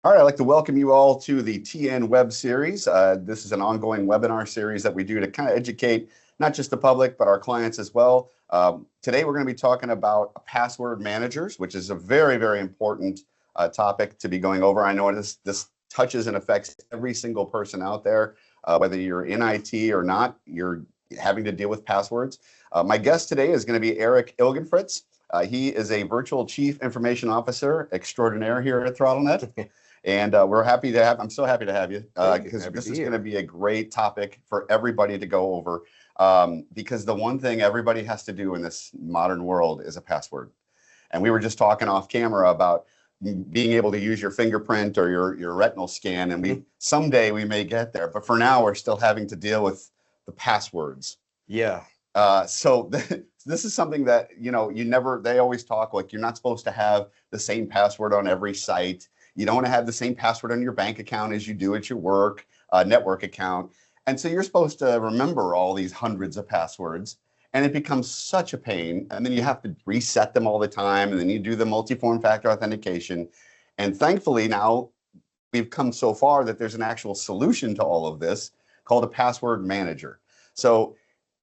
All right, I'd like to welcome you all to the TN Web Series. This is an ongoing webinar series that we do to kind of educate not just the public, but our clients as well. Today, we're going to be talking about password managers, which is a very, very important topic to be going over. I know this touches and affects every single person out there, whether you're in IT or not, you're having to deal with passwords. My guest today is going to be Eric Ilgenfritz. He is a virtual chief information officer extraordinaire here at ThrottleNet. And we're happy to have, I'm so happy to have you because this is going to be a great topic for everybody to go over because the one thing everybody has to do in this modern world is a password. And we were just talking off camera about being able to use your fingerprint or your retinal scan. And someday we may get there, but for now we're still having to deal with the passwords. Yeah. So this is something that, they always talk like you're not supposed to have the same password on every site. You don't want to have the same password on your bank account as you do at your work network account. And so you're supposed to remember all these hundreds of passwords, and it becomes such a pain. And then you have to reset them all the time, and then you do the multi-form factor authentication. And thankfully now we've come so far that there's an actual solution to all of this called a password manager. So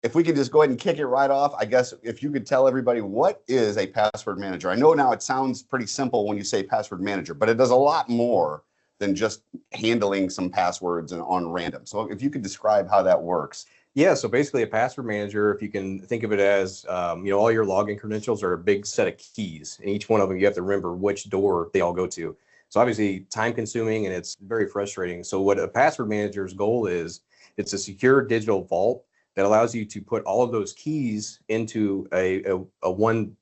if we could just go ahead and kick it right off, I guess if you could tell everybody what is a password manager. I know now it sounds pretty simple when you say password manager, but it does a lot more than just handling some passwords on random. So if you could describe how that works. Yeah, so basically a password manager, if you can think of it as, all your login credentials are a big set of keys. And each one of them, you have to remember which door they all go to. So obviously time consuming and it's very frustrating. So what a password manager's goal is, it's a secure digital vault that allows you to put all of those keys into a one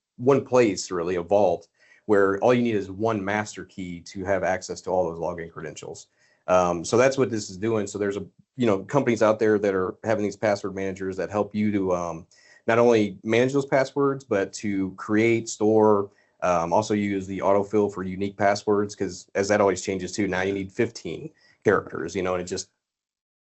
place, really, a vault, where all you need is one master key to have access to all those login credentials. So that's what this is doing. So there's companies out there that are having these password managers that help you to not only manage those passwords, but to create, store, also use the autofill for unique passwords, because as that always changes too, now you need 15 characters, and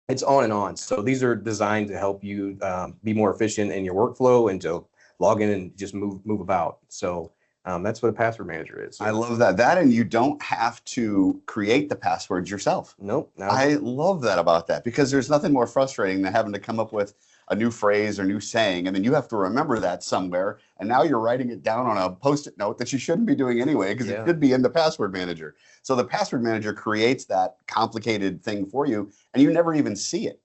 it's on and on. So these are designed to help you be more efficient in your workflow and to log in and just move about. So that's what a password manager is. I love that. And you don't have to create the passwords yourself. Nope. I love that about that, because there's nothing more frustrating than having to come up with a new phrase or new saying, and then you have to remember that somewhere, and now you're writing it down on a Post-it note that you shouldn't be doing anyway, because it could be in the password manager. So the password manager creates that complicated thing for you, and you never even see it.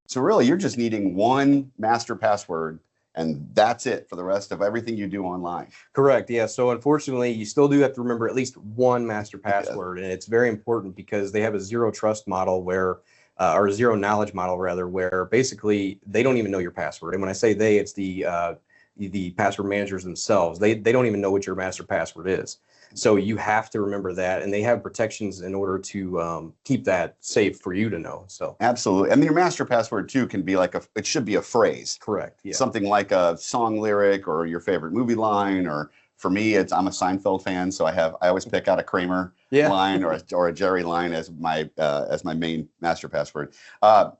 So really, you're just needing one master password, and that's it for the rest of everything you do online. Correct. Yeah. So unfortunately, you still do have to remember at least one master password, and it's very important because they have a zero trust model or a zero knowledge model rather, where basically they don't even know your password. And when I say they, it's the password managers themselves. They don't even know what your master password is. So you have to remember that, and they have protections in order to keep that safe for you to know. So absolutely. And your master password too can be it should be a phrase. Correct. Yeah. Something like a song lyric or your favorite movie line, or for me, I'm a Seinfeld fan, so I always pick out a Kramer line or a Jerry line as my main master password.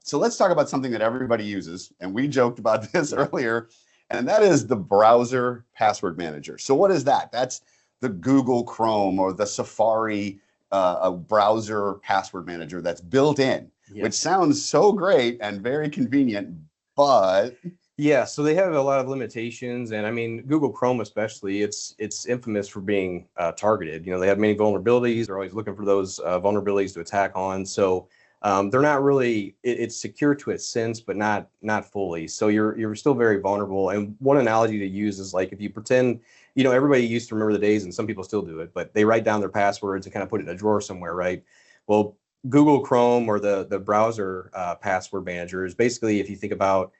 So let's talk about something that everybody uses, and we joked about this earlier, and that is the browser password manager. So what is that? That's the Google Chrome or the Safari browser password manager that's built in, which sounds so great and very convenient, but yeah, so they have a lot of limitations, and I mean Google Chrome especially, it's infamous for being targeted. They have many vulnerabilities. They're always looking for those vulnerabilities to attack on. So they're not really. It's secure to a sense, but not fully. So you're still very vulnerable. And one analogy to use is like if you pretend, everybody used to remember the days, and some people still do it, but they write down their passwords and kind of put it in a drawer somewhere, right? Well, Google Chrome or the browser password manager is basically, if you think about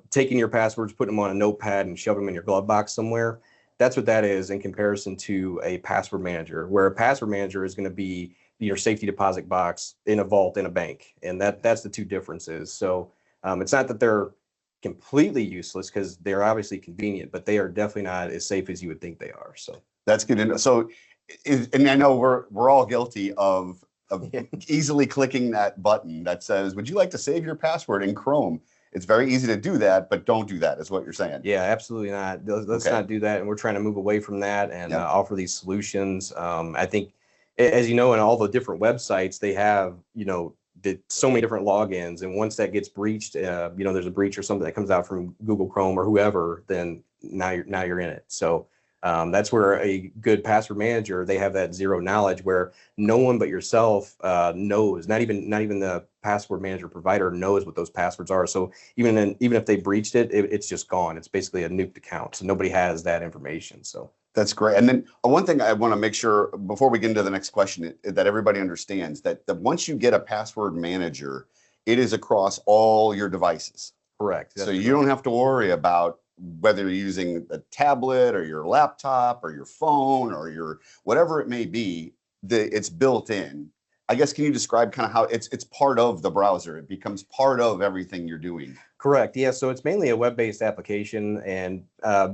taking your passwords, putting them on a notepad and shoving them in your glove box somewhere. That's what that is in comparison to a password manager, where a password manager is going to be your safety deposit box in a vault in a bank. And that's the two differences. So it's not that they're completely useless, because they're obviously convenient, but they are definitely not as safe as you would think they are. So that's good to know. So, and I know we're all guilty of easily clicking that button that says, would you like to save your password in Chrome? It's very easy to do that, but don't do that, is what you're saying. Yeah, absolutely not. Let's not do that. And we're trying to move away from that and offer these solutions. I think as you know, in all the different websites, they have, so many different logins. And once that gets breached, there's a breach or something that comes out from Google Chrome or whoever, then now you're in it. So that's where a good password manager, they have that zero knowledge where no one but yourself knows, not even the password manager provider knows what those passwords are. So even if they breached it, it's just gone. It's basically a nuked account. So nobody has that information. So that's great. And then one thing I want to make sure before we get into the next question that everybody understands that once you get a password manager, it is across all your devices. Correct. So you don't have to worry about whether you're using a tablet or your laptop or your phone or your whatever it may be, it's built in. I guess, can you describe kind of how it's part of the browser? It becomes part of everything you're doing. Correct. Yeah. So it's mainly a web-based application, and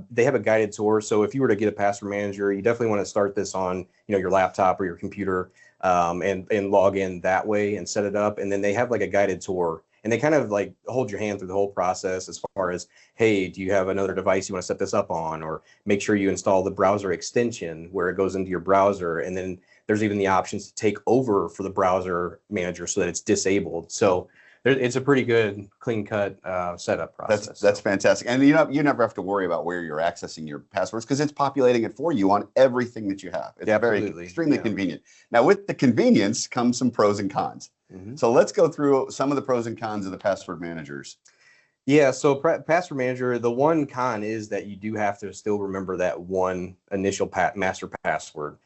they have a guided tour. So if you were to get a password manager, you definitely want to start this on, your laptop or your computer, and log in that way and set it up. And then they have like a guided tour, and they kind of like hold your hand through the whole process as far as, hey, do you have another device you want to set this up on, or make sure you install the browser extension where it goes into your browser, and then there's even the options to take over for the browser manager so that it's disabled. So it's a pretty good clean cut setup process. That's fantastic. And you never have to worry about where you're accessing your passwords because it's populating it for you on everything that you have. It's extremely convenient. Now with the convenience comes some pros and cons. Mm-hmm. So let's go through some of the pros and cons of the password managers. Yeah, so password manager, the one con is that you do have to still remember that one initial master password.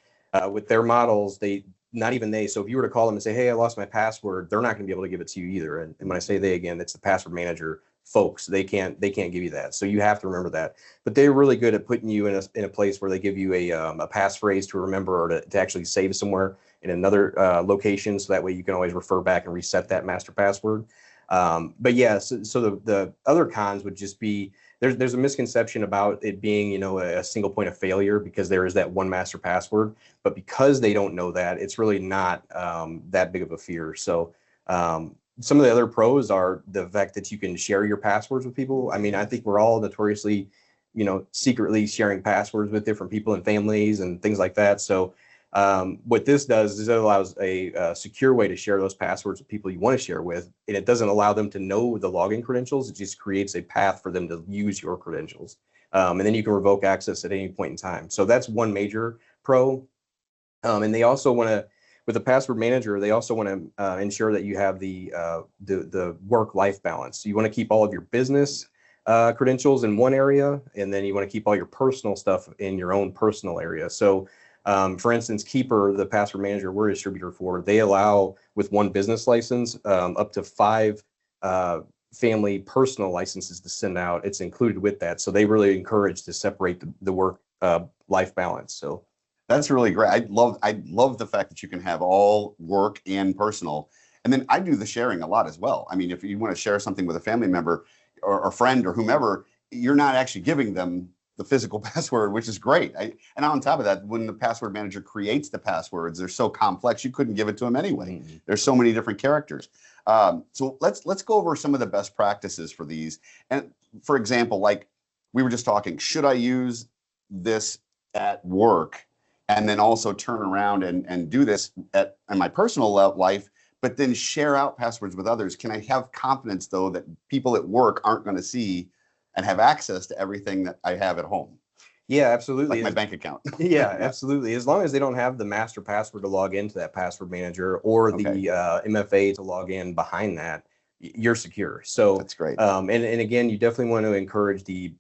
With their models, so if you were to call them and say, hey, I lost my password, they're not going to be able to give it to you either. And when I say they, again, it's the password manager folks. They can't give you that. So you have to remember that. But they're really good at putting you in a place where they give you a passphrase to remember, or to actually save somewhere in another location. So that way you can always refer back and reset that master password. But yeah, so the other cons would just be, there's a misconception about it being, a single point of failure because there is that one master password, but because they don't know that, it's really not that big of a fear. So some of the other pros are the fact that you can share your passwords with people. I mean, I think we're all notoriously, secretly sharing passwords with different people and families and things like that. So what this does is it allows a secure way to share those passwords with people you want to share with, and it doesn't allow them to know the login credentials. It just creates a path for them to use your credentials, and then you can revoke access at any point in time. So that's one major pro. And they also want to, with a password manager, they also want to ensure that you have the work-life balance. So you want to keep all of your business credentials in one area, and then you want to keep all your personal stuff in your own personal area. So for instance, Keeper, the password manager we're a distributor for, they allow with one business license up to 5 family personal licenses to send out. It's included with that. So they really encourage to separate the work life balance. So that's really great. I love the fact that you can have all work and personal. And then I do the sharing a lot as well. I mean, if you want to share something with a family member or friend or whomever, you're not actually giving them the physical password, which is great. And on top of that, when the password manager creates the passwords, they're so complex, you couldn't give it to them anyway. Mm-hmm. There's so many different characters. So let's go over some of the best practices for these. And for example, like we were just talking, should I use this at work and then also turn around and do this in my personal life, but then share out passwords with others? Can I have confidence though that people at work aren't going to see and have access to everything that I have at home? Yeah, absolutely. Like my bank account. Yeah, absolutely. As long as they don't have the master password to log into that password manager or the MFA to log in behind that, you're secure. So that's great. And again, you definitely want to encourage the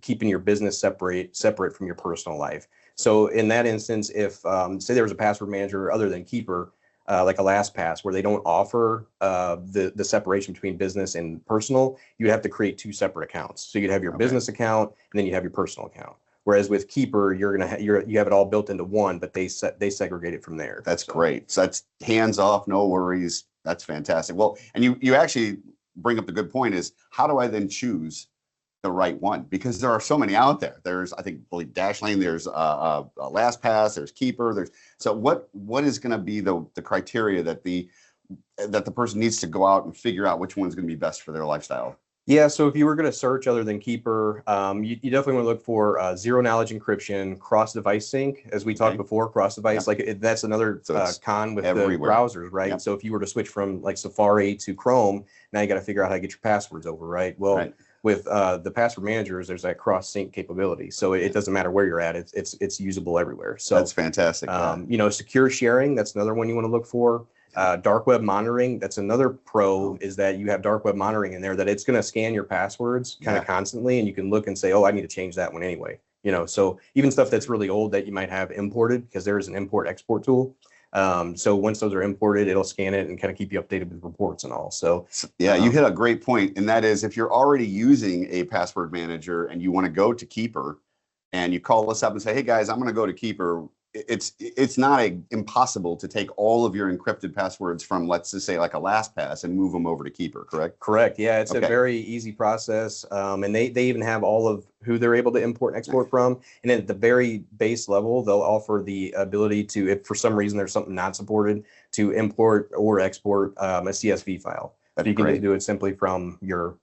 keeping your business separate from your personal life. So in that instance, if say there was a password manager other than Keeper, like a LastPass, where they don't offer the separation between business and personal, you'd have to create 2 separate accounts. So you'd have your business account and then you have your personal account. Whereas with Keeper, you have it all built into one, but they segregate it from there. That's great. So that's hands off, no worries. That's fantastic. Well, and you actually bring up the good point is, how do I then choose the right one? Because there are so many out there. There's, I believe Dashlane, there's LastPass, there's Keeper, so what is going to be the criteria that the person needs to go out and figure out which one's going to be best for their lifestyle? Yeah, so if you were going to search other than Keeper, you definitely want to look for zero knowledge encryption, cross-device sync, as we talked Okay. before, cross-device. Yep. Like that's another So it's con with the everywhere. browsers, right? Yep. So if you were to switch from like Safari to Chrome, now you got to figure out how to get your passwords over, right? Well, Right. with the password managers, there's that cross-sync capability, so it doesn't matter where you're at; it's usable everywhere. So That's fantastic. you know, secure sharing, that's another one you want to look for. Dark web monitoring, that's another pro, is that you have dark web monitoring in there that it's going to scan your passwords kind of constantly, and you can look and say, oh, I need to change that one anyway. You know, so even stuff that's really old that you might have imported, because there is an import export tool. So once those are imported, it'll scan it and kind of keep you updated with reports and all. So yeah, you hit a great point, and that is if you're already using a password manager and you want to go to Keeper, and you call us up and say, hey guys, I'm going to go to Keeper. It's not impossible to take all of your encrypted passwords from, let's just say, like a LastPass and move them over to Keeper, correct? Correct. Yeah, it's Okay. a very easy process. And they even have all of who they're able to import and export from. And at the very base level, they'll offer the ability to, if for some reason there's something not supported, to import or export a CSV file. That's so you can great. just do it simply from your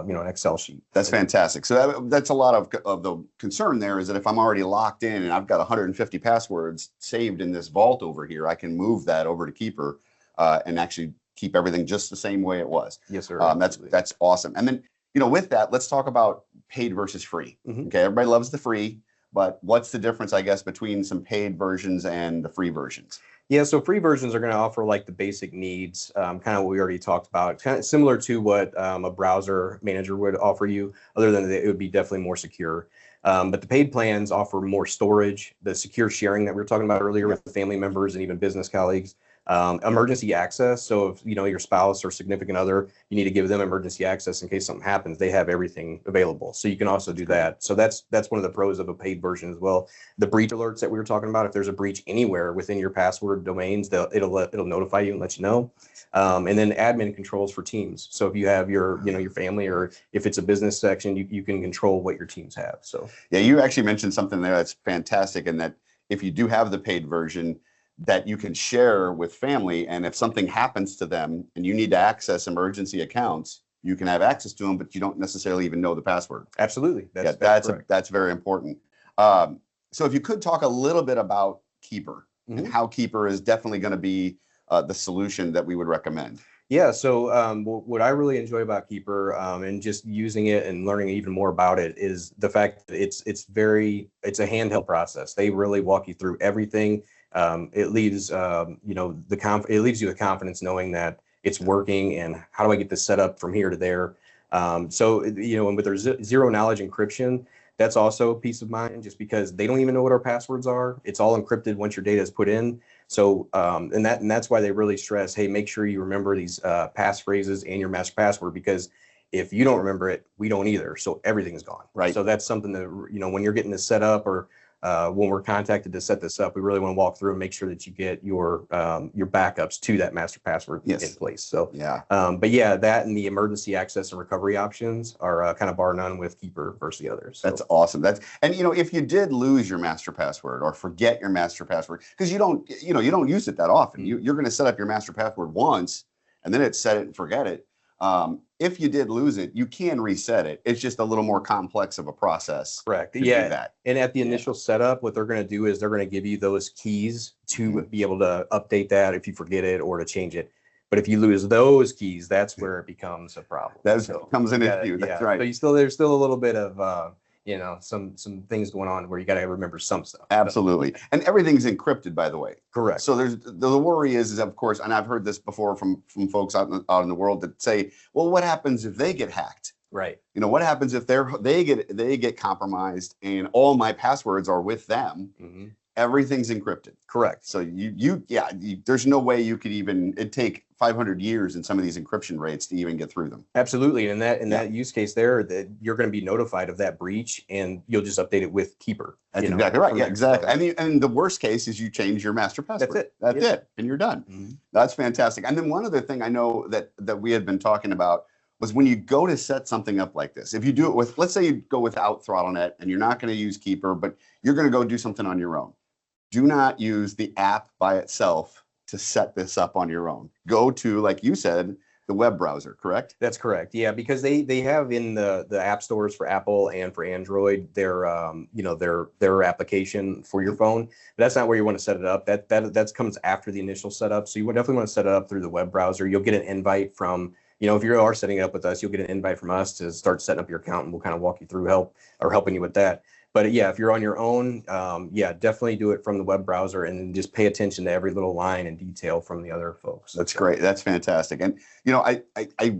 you know, an Excel sheet. That's fantastic. So that's a lot of the concern there, is that if I'm already locked in and I've got 150 passwords saved in this vault over here, I can move that over to Keeper and actually keep everything just the same way it was. Yes, sir. That's awesome. And then, you know, with that, let's talk about paid versus free. Okay, everybody loves the free, but what's the difference, I guess, between some paid versions and the free versions? Yeah, so free versions are going to offer like the basic needs, kind of what we already talked about, kind of similar to what a browser manager would offer you, other than it would be definitely more secure. But the paid plans offer more storage, the secure sharing that we were talking about earlier with family members and even business colleagues. Emergency access. So if you know your spouse or significant other, you need to give them emergency access in case something happens. They have everything available, so you can also do that. So that's one of the pros of a paid version as well. The breach alerts that we were talking about. If there's a breach anywhere within your password domains, it'll notify you and let you know. And then admin controls for teams. So if you have your your family, or if it's a business section, you can control what your teams have. So yeah, you actually mentioned something there that's fantastic, and that if you do have the paid version, that you can share with family, and if something happens to them and you need to access emergency accounts, you can have access to them, but you don't necessarily even know the password. Absolutely, that's very important. So if you could talk a little bit about Keeper and how Keeper is definitely going to be the solution that we would recommend. Yeah, so what I really enjoy about Keeper and just using it and learning even more about it is the fact that it's a handheld process. They really walk you through everything. It leaves it leaves you with confidence knowing that it's working, and how do I get this set up from here to there. So and with their zero knowledge encryption, that's also peace of mind, just because they don't even know what our passwords are. It's all encrypted once your data is put in. So and that's why they really stress, hey, make sure you remember these passphrases and your master password, because if you don't remember it, we don't either. So everything is gone. Right. So that's something that when you're getting this set up, or when we're contacted to set this up, we really want to walk through and make sure that you get your backups to that master password in place. So yeah, but yeah, that and the emergency access and recovery options are kind of bar none with Keeper versus the others. So. That's awesome. And if you did lose your master password or forget your master password, because you don't use it that often, you're going to set up your master password once and then it's set it and forget it. If you did lose it, you can reset it. It's just a little more complex of a process. Correct. To do that. And at the initial setup, what they're going to do is they're going to give you those keys to be able to update that if you forget it, or to change it. But if you lose those keys, that's where it becomes a problem. That becomes an issue. That's right. So there's still a little bit of some things going on where you got to remember some stuff. Absolutely. And everything's encrypted, by the way. Correct. So there's the worry is of course, and I've heard this before from folks out in the world that say, well, what happens if they get hacked? Right. What happens if they get compromised and all my passwords are with them? Everything's encrypted. Correct. So there's no way you could even, it'd take 500 years in some of these encryption rates to even get through them. Absolutely. And that use case there, that you're going to be notified of that breach, and you'll just update it with Keeper. That's exactly right. Yeah, exactly. And the worst case is you change your master password. That's it. And you're done. That's fantastic. And then one other thing I know that we had been talking about was when you go to set something up like this, if you do it with, let's say you go without ThrottleNet and you're not going to use Keeper, but you're going to go do something on your own. Do not use the app by itself to set this up on your own. Go to, like you said, the web browser, correct? That's correct. Yeah, because they have in the app stores for Apple and for Android their their application for your phone. But that's not where you want to set it up. That comes after the initial setup. So you would definitely want to set it up through the web browser. You'll get an invite from, if you are setting it up with us, you'll get an invite from us to start setting up your account, and we'll kind of walk you through helping you with that. But yeah, if you're on your own, yeah, definitely do it from the web browser, and then just pay attention to every little line and detail from the other folks. That's great. That's fantastic. And I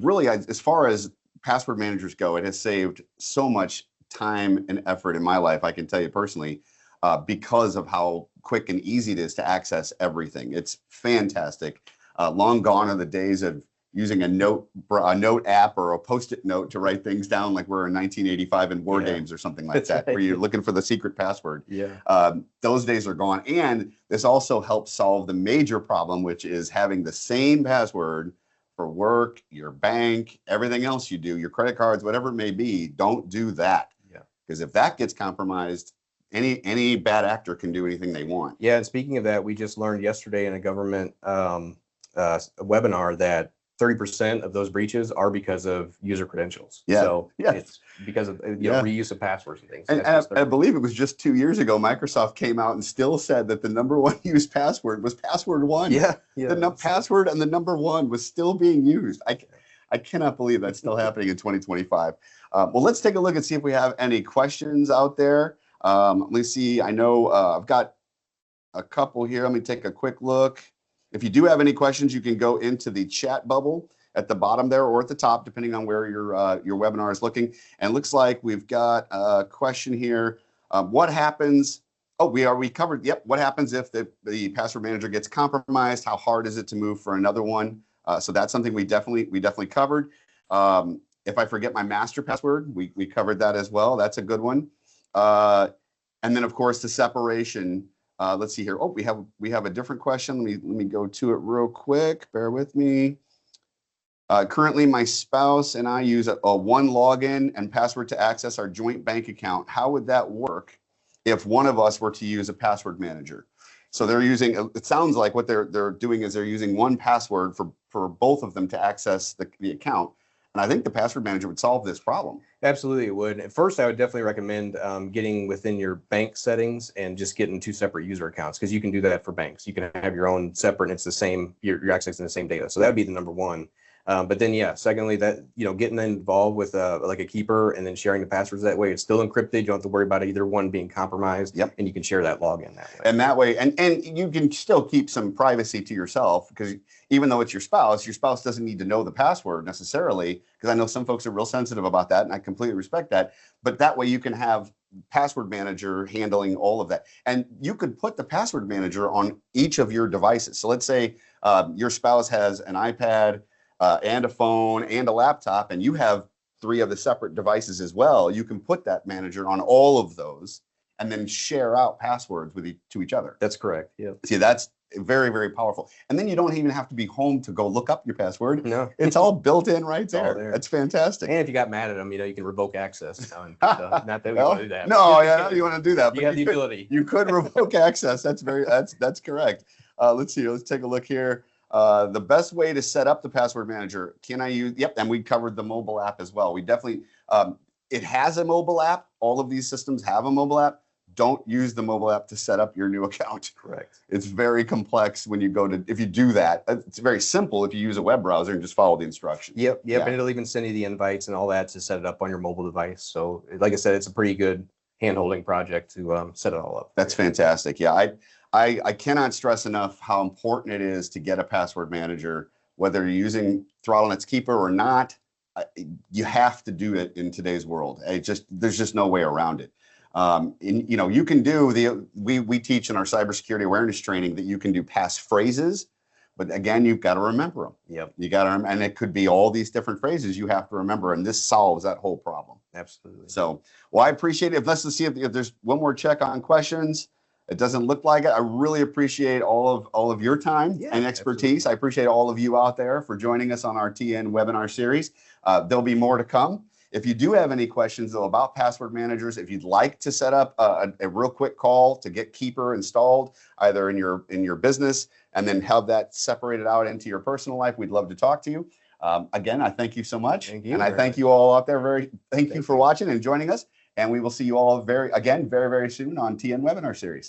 really, as far as password managers go, it has saved so much time and effort in my life. I can tell you personally, because of how quick and easy it is to access everything. It's fantastic. Long gone are the days of using a note app or a Post-it note to write things down like we're in 1985 in war games or something like that, where you're looking for the secret password. Yeah. Those days are gone. And this also helps solve the major problem, which is having the same password for work, your bank, everything else you do, your credit cards, whatever it may be. Don't do that. Yeah. Because if that gets compromised, any bad actor can do anything they want. Yeah. And speaking of that, we just learned yesterday in a government webinar that 30% of those breaches are because of user credentials. Yeah. So yeah. It's because of reuse of passwords and things. And I believe it was just 2 years ago, Microsoft came out and still said that the #1 used password was password 1. Yeah. The password and the #1 was still being used. I cannot believe that's still happening in 2025. Well, let's take a look and see if we have any questions out there. Let me see. I know I've got a couple here. Let me take a quick look. If you do have any questions, you can go into the chat bubble at the bottom there or at the top, depending on where your webinar is looking. And it looks like we've got a question here. What happens? Oh, we covered. Yep. What happens if the password manager gets compromised? How hard is it to move for another one? So that's something we definitely covered. If I forget my master password, we covered that as well. That's a good one. And then of course the separation. Let's see here. Oh, we have a different question. Let me go to it real quick. Bear with me. Currently, my spouse and I use a one login and password to access our joint bank account. How would that work if one of us were to use a password manager? So they're using. It sounds like what they're doing is they're using one password for both of them to access the account. And I think the password manager would solve this problem. Absolutely, it would. At first, I would definitely recommend getting within your bank settings and just getting 2 separate user accounts, because you can do that for banks. You can have your own separate, and it's the same. You're accessing the same data. So that would be the #1. But then, yeah, secondly, that getting involved with like a keeper and then sharing the passwords that way, it's still encrypted. You don't have to worry about either one being compromised. Yep. And you can share that login that way. And that way, and you can still keep some privacy to yourself, because even though it's your spouse doesn't need to know the password necessarily, because I know some folks are real sensitive about that, and I completely respect that. But that way you can have password manager handling all of that. And you could put the password manager on each of your devices. So let's say your spouse has an iPad, and a phone and a laptop, and you have 3 of the separate devices as well. You can put that manager on all of those and then share out passwords to each other. That's correct. Yeah. See, that's very, very powerful. And then you don't even have to be home to go look up your password. No. It's all built in right there. All there. That's fantastic. And if you got mad at them, you can revoke access. Not that we want to do that. No, yeah, you want to do that. You have the ability. You could revoke access. That's correct. Let's see. Let's take a look here. The best way to set up the password manager, can I use? Yep. And we covered the mobile app as well. We definitely, it has a mobile app. All of these systems have a mobile app. Don't use the mobile app to set up your new account. Correct. It's very complex when you if you do that. It's very simple if you use a web browser and just follow the instructions. Yep. Yeah. And it'll even send you the invites and all that to set it up on your mobile device. So like I said, it's a pretty good hand-holding project to set it all up. That's fantastic. Yeah. I cannot stress enough how important it is to get a password manager, whether you're using ThrottleNet's Keeper or not. You have to do it in today's world. There's just no way around it. You can do we teach in our cybersecurity awareness training that you can do passphrases, but again, you've got to remember them. Yep. You got to, and it could be all these different phrases you have to remember, and this solves that whole problem. Absolutely. So, well, I appreciate it. Let's see if there's one more check on questions. It doesn't look like it. I really appreciate all of your time and expertise. Absolutely. I appreciate all of you out there for joining us on our TN webinar series. There'll be more to come. If you do have any questions though about password managers, if you'd like to set up a real quick call to get Keeper installed, either in your business and then have that separated out into your personal life, we'd love to talk to you. Again, I thank you so much. Thank you And I very thank much. you all out there. Thank you Thank for you. watching and joining us. And we will see you all very, very soon on TN Webinar Series.